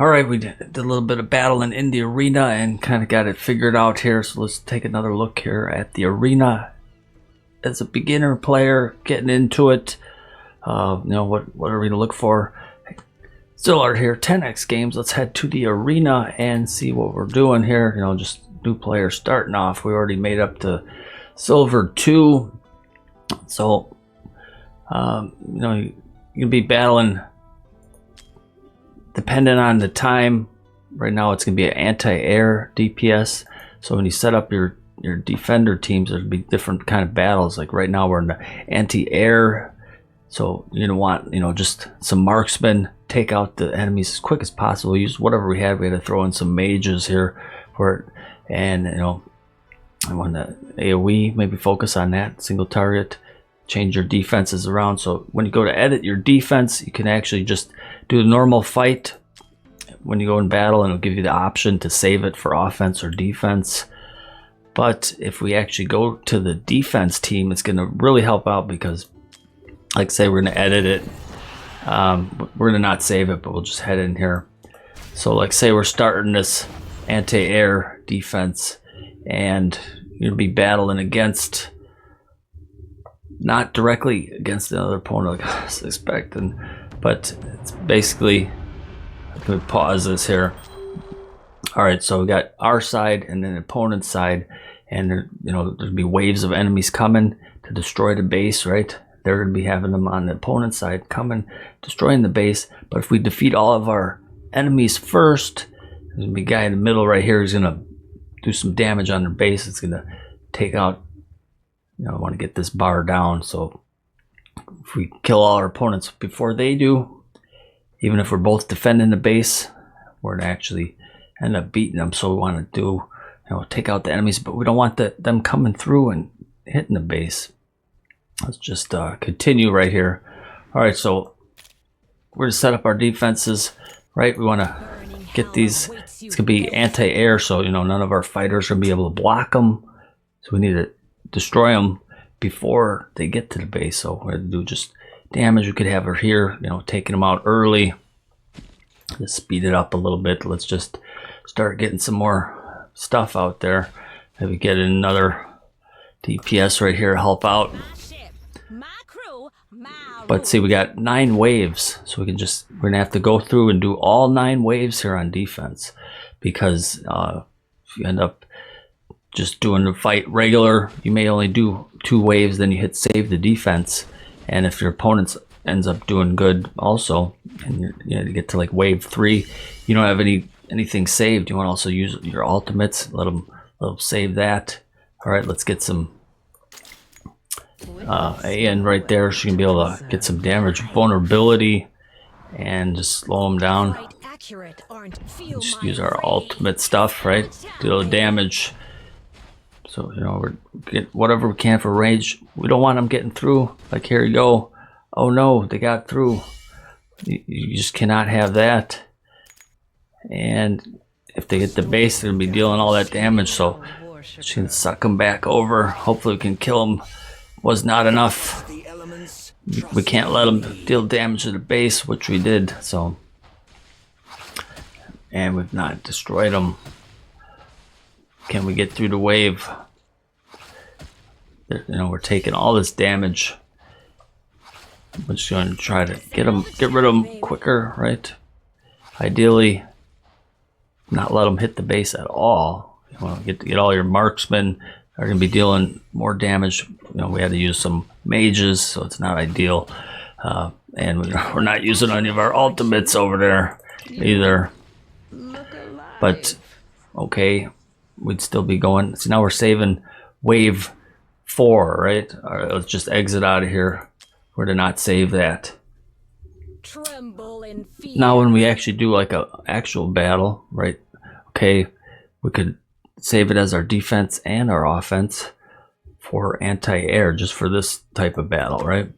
All right, we did a little bit of battling in the arena and kind of got it figured out here. So let's take another look here at the arena. As a beginner player, getting into it, what are we to look for? Still are here, 10x games. Let's head to the arena and see what we're doing here. Just new players starting off. We already made up to silver 2. So, you can be battling depending on the time. Right now it's going to be an anti-air DPS. So when you set up your defender teams, there'll be different kind of battles. Like right now we're in the anti-air. So you want, just some marksmen, take out the enemies as quick as possible. Use whatever we had. We had to throw in some mages here for it. And, I want to AoE, maybe focus on that, single target. Change your defenses around. So when you go to edit your defense, you can actually just do a normal fight when you go in battle, and it'll give you the option to save it for offense or defense. But if we actually go to the defense team, it's going to really help out because, like say, we're going to edit it. We're going to not save it, but we'll just head in here. So like say we're starting this anti-air defense, and you'll be battling against, not directly against another opponent like I was expecting, but it's basically, let me pause this here. All right, so we got our side and then opponent's side, and there'll be waves of enemies coming to destroy the base, right? They're going to be having them on the opponent's side coming, destroying the base. But if we defeat all of our enemies first, there's going to be a guy in the middle right here who's going to do some damage on their base. It's going to take out, I want to get this bar down. So if we kill all our opponents before they do, even if we're both defending the base, we're going to actually end up beating them. So we want to do, take out the enemies, but we don't want them coming through and hitting the base. Let's just continue right here. All right, so we're going to set up our defenses, right? We want to get these. It's going to be anti-air, so none of our fighters are going to be able to block them. So we need to destroy them before they get to the base. So we're going to do just damage. We could have her here, taking them out early. Let's speed it up a little bit. Let's just start getting some more stuff out there. Maybe get another DPS right here to help out. But see, we got 9 waves, so we're gonna have to go through and do all 9 waves here on defense, because if you end up just doing the fight regular, you may only do 2 waves, then you hit save the defense, and if your opponent ends up doing good also, and you get to like wave 3, you don't have anything saved. You want to also use your ultimates, let them save that. All right, let's get some AN right there. She can be able to get some damage, vulnerability, and just slow them down. Just use our ultimate stuff, right? Deal damage. So we're get whatever we can for range. We don't want them getting through. Like here you go. Oh no, they got through. You just cannot have that. And if they hit the base, they're gonna be dealing all that damage. So she can suck them back over. Hopefully we can kill them. Was not enough. We can't let them deal damage to the base, which we did. So, and we've not destroyed them. Can we get through the wave? We're taking all this damage. We're just going to try to get rid of them quicker, right? Ideally, not let them hit the base at all. You want to get all your marksmen are going to be dealing more damage. We had to use some mages, so it's not ideal. And we're not using any of our ultimates over there either. But okay, we'd still be going. So now we're saving wave 4, right? All right, let's just exit out of here. We're to not save that. Now when we actually do like a actual battle, right? Okay, we could save it as our defense and our offense for anti-air, just for this type of battle, right?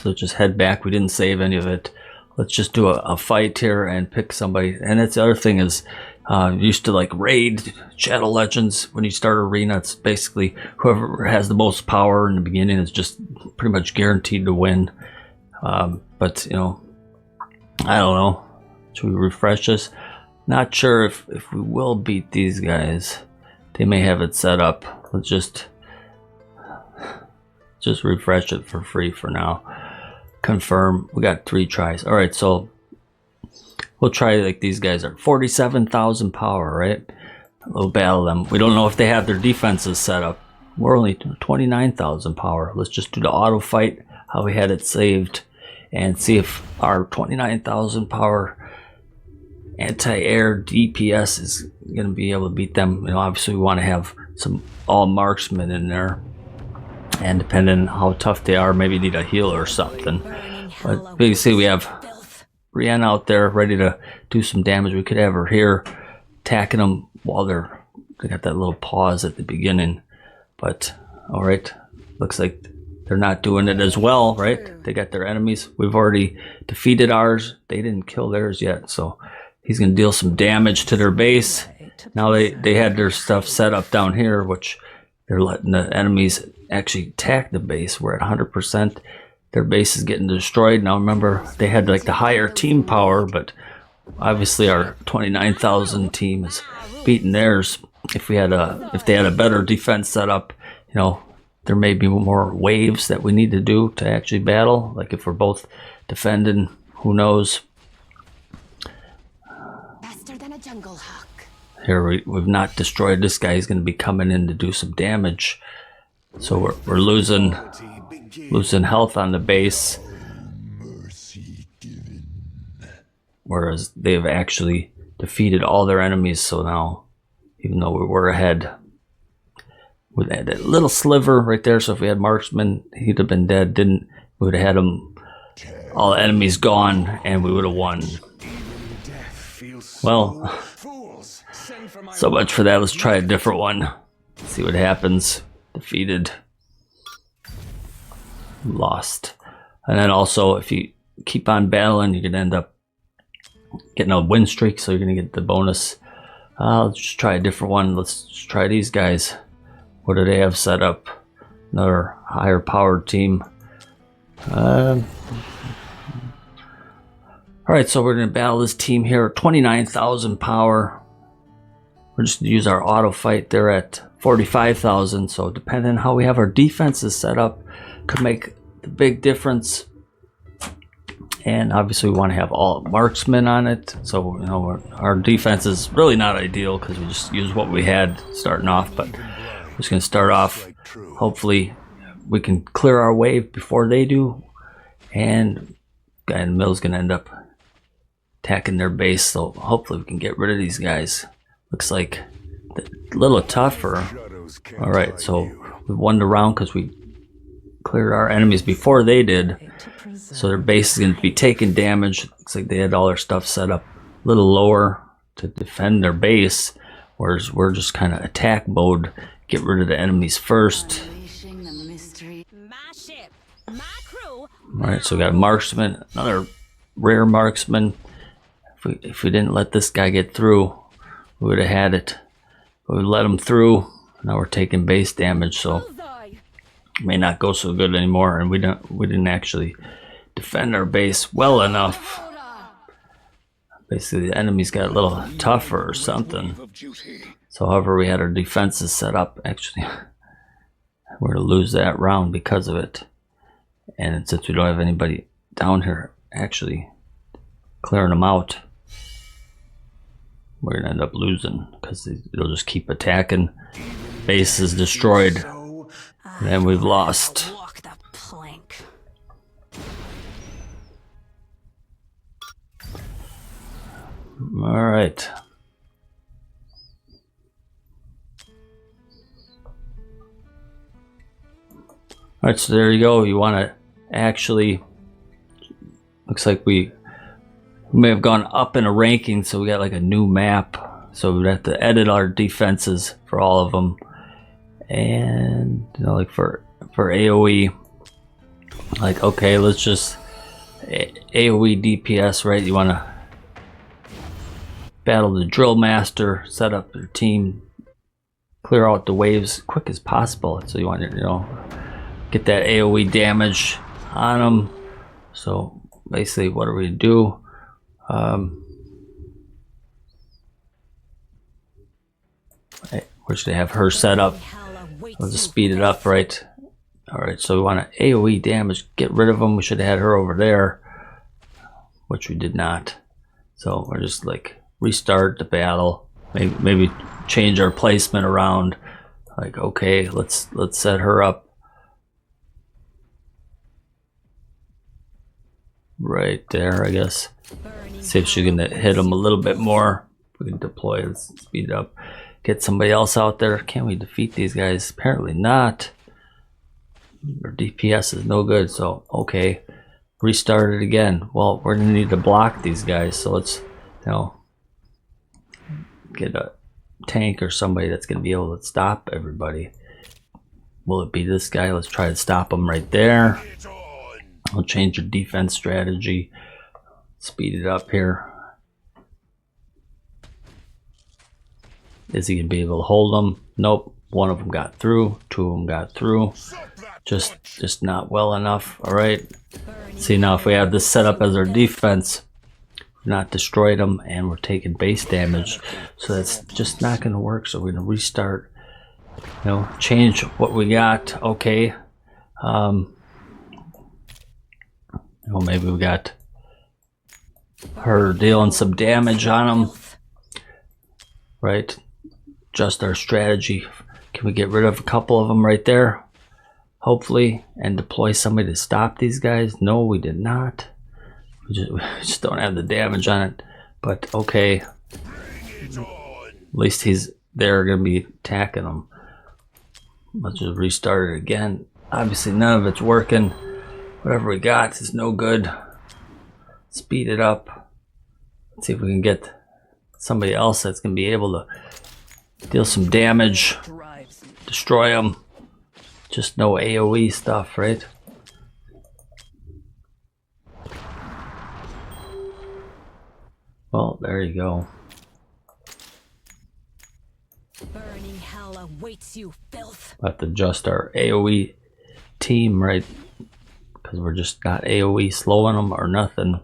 So just head back. We didn't save any of it. Let's just do a fight here and pick somebody. And that's the other thing is, used to like raid Shadow Legends. When you start arena, it's basically whoever has the most power in the beginning is just pretty much guaranteed to win. But I don't know. Should we refresh this? Not sure if we will beat these guys. They may have it set up. Let's just refresh it for free for now. Confirm. We got 3 tries. All right, so we'll try like these guys are 47,000 power, right? We'll battle them. We don't know if they have their defenses set up. We're only 29,000 power. Let's just do the auto fight, how we had it saved, and see if our 29,000 power anti-air DPS is going to be able to beat them. You know, obviously we want to have some all marksmen in there, and depending on how tough they are, maybe need a healer or something. But you see we have Brienne out there ready to do some damage. We could have her here attacking them while they got that little pause at the beginning. But all right, looks like they're not doing it as well, right? They got their enemies. We've already defeated ours. They didn't kill theirs yet, so he's gonna deal some damage to their base. Now they had their stuff set up down here, which they're letting the enemies actually attack the base. We're at 100%. Their base is getting destroyed. Now remember, they had like the higher team power, but obviously our 29,000 team is beating theirs. If they had a better defense setup, you know, there may be more waves that we need to do to actually battle. Like if we're both defending, who knows? Faster than a jungle hawk. Here we've not destroyed this guy. He's going to be coming in to do some damage. So we're losing health on the base. Whereas they've actually defeated all their enemies. So now, even though we were ahead with that little sliver right there, so if we had marksman, he'd have been dead. We would have had him, all the enemies gone, and we would have won. Well, so much for that. Let's try a different one. See what happens. Defeated. Lost. And then also, if you keep on battling, you can end up getting a win streak, so you're going to get the bonus. Let's just try a different one. Let's just try these guys. What do they have set up? Another higher powered team. Alright, so we're going to battle this team here. 29,000 power. We're just going to use our auto fight. They're at 45,000. So depending on how we have our defenses set up, could make the big difference. And obviously we want to have all marksmen on it. So, you know, our defense is really not ideal because we just use what we had starting off. But we're just going to start off. Hopefully we can clear our wave before they do. And guy in the middle is going to end up attacking their base. So hopefully we can get rid of these guys. Looks like a little tougher. Alright, so we won the round because we cleared our enemies before they did. So their base is going to be taking damage. Looks like they had all their stuff set up a little lower to defend their base, whereas we're just kind of attack mode, get rid of the enemies first. Alright, so we got a marksman, another rare marksman. If we didn't let this guy get through, we would have had it. But we let him through. Now we're taking base damage, so it may not go so good anymore, and we didn't actually defend our base well enough. Basically the enemies got a little tougher or something. So however we had our defenses set up, actually we're gonna lose that round because of it. And since we don't have anybody down here actually clearing them out, we're gonna end up losing because it'll just keep attacking. Base is destroyed, and we've lost. All right. All right, so there you go. You want to actually, looks like we may have gone up in a ranking, so we got like a new map. So we'd have to edit our defenses for all of them. And, you know, like for AoE, like, okay, let's just AoE DPS, right? You want to battle the drill master, set up your team, clear out the waves as quick as possible. So you want to, you know, get that AoE damage on them. So basically what do we do? We should have her set up. We'll just speed it up, right? Alright, so we want to AoE damage. Get rid of them. We should have had her over there, which we did not. So we're just like restart the battle. Maybe change our placement around. Like, okay, let's set her up right there, I guess. See if she can hit them a little bit more. We can deploy. Let's speed it up. Get somebody else out there. Can we defeat these guys? Apparently not. Our DPS is no good, so okay. Restart it again. Well, we're gonna need to block these guys, so let's, get a tank or somebody that's gonna be able to stop everybody. Will it be this guy? Let's try to stop him right there. I'll change your defense strategy. Speed it up here. Is he gonna be able to hold them? Nope. One of them got through. Two of them got through. Just not well enough. All right. See, now if we have this set up as our defense, we've not destroyed them, and we're taking base damage. So that's just not going to work. So we're going to restart. Change what we got. Okay. Maybe we got her dealing some damage on them. Right. Just our strategy. Can we get rid of a couple of them right there? Hopefully, and deploy somebody to stop these guys? No, we did not. We just don't have the damage on it. But okay. At least they're going to be attacking them. Let's just restart it again. Obviously, none of it's working. Whatever we got is no good. Speed it up. Let's see if we can get somebody else that's going to be able to deal some damage, destroy them. Just no AoE stuff, right? Well, there you go. Burning hell awaits you, filth. We'll have to adjust our AoE team, right? Because we're just not AoE slowing them or nothing.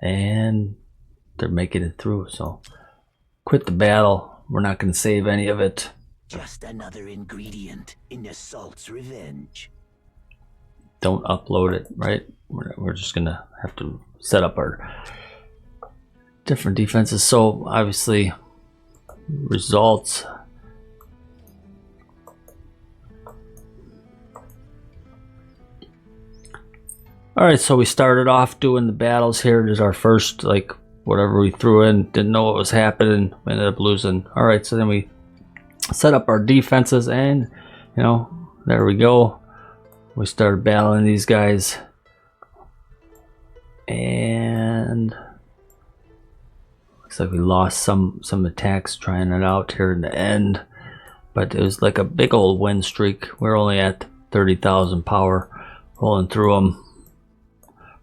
And they're making it through, so quit the battle. We're not going to save any of it. Just another ingredient in Assault's revenge. Don't upload it, right? We're just going to have to set up our different defenses. So obviously, results. Alright, so we started off doing the battles here. There's our first, like, whatever we threw in. Didn't know what was happening. We ended up losing. Alright, so then we set up our defenses, and there we go. We started battling these guys, and looks like we lost some attacks trying it out here in the end, but it was like a big old win streak. We're only at 30,000 power, rolling through them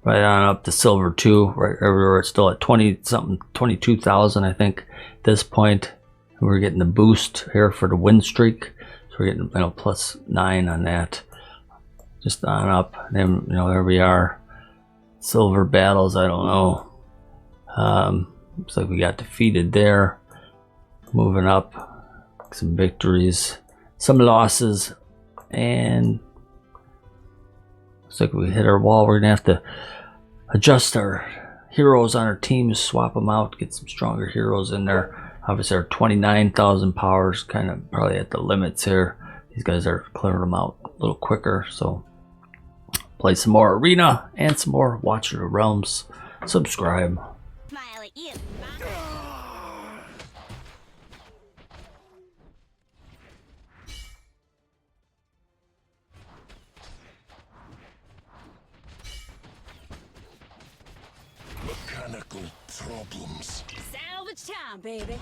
right on up to silver 2. Right everywhere, it's still at 20 something, 22,000 I think at this point. We're getting the boost here for the win streak, so we're getting +9 on that. Just on up. Then there we are. Silver battles. I don't know. Looks like we got defeated there. Moving up, some victories, some losses, and looks like we hit our wall. We're gonna have to adjust our heroes on our teams, swap them out, get some stronger heroes in there. Obviously, our 29,000 power is kind of probably at the limits here. These guys are clearing them out a little quicker. So, play some more Arena and some more Watcher of the Realms. Subscribe. Smile at you. Mechanical problems. Salvage time, baby.